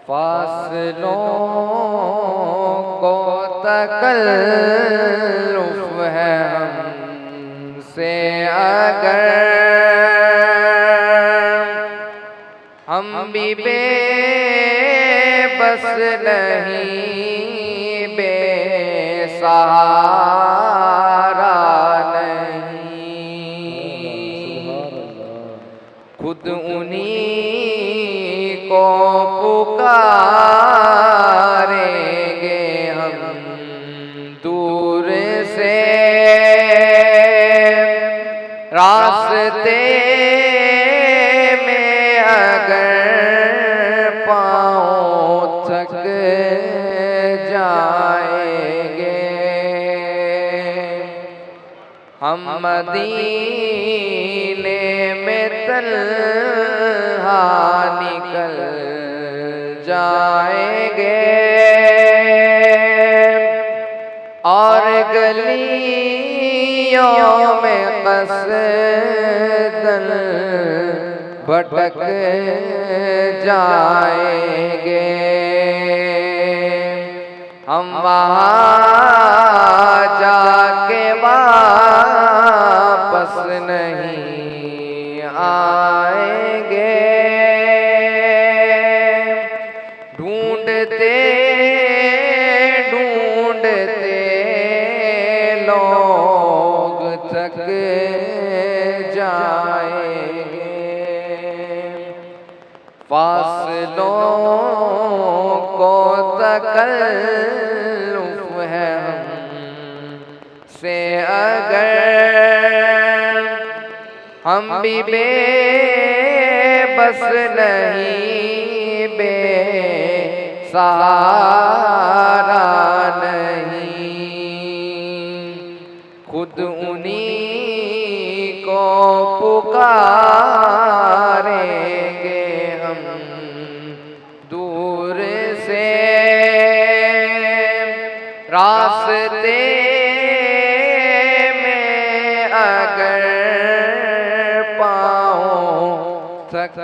फासलों को तकल्लुफ़ है हमसे अगर हम भी बेबस नहीं, बेसहारा नहीं, खुद उन्हीं को पुकारेंगे हम दूर से। रास्ते में अगर पाँव थक जाएंगे, हम मदीने में तन्हा निकल जाएंगे और गलियों में क़स्दन भटक जाएंगे। हम वहाँ जाके वापस नहीं आएंगे। ढूंढते ढूंढते लोग थक जाएंगे। फासलों को तकल्लुफ़ है हमसे अगर हम भी बेबस नहीं, बेसहारा नहीं, खुद उन्हीं को पुकारेंगे हम दूर से। रास्ते में अगर पाँव थक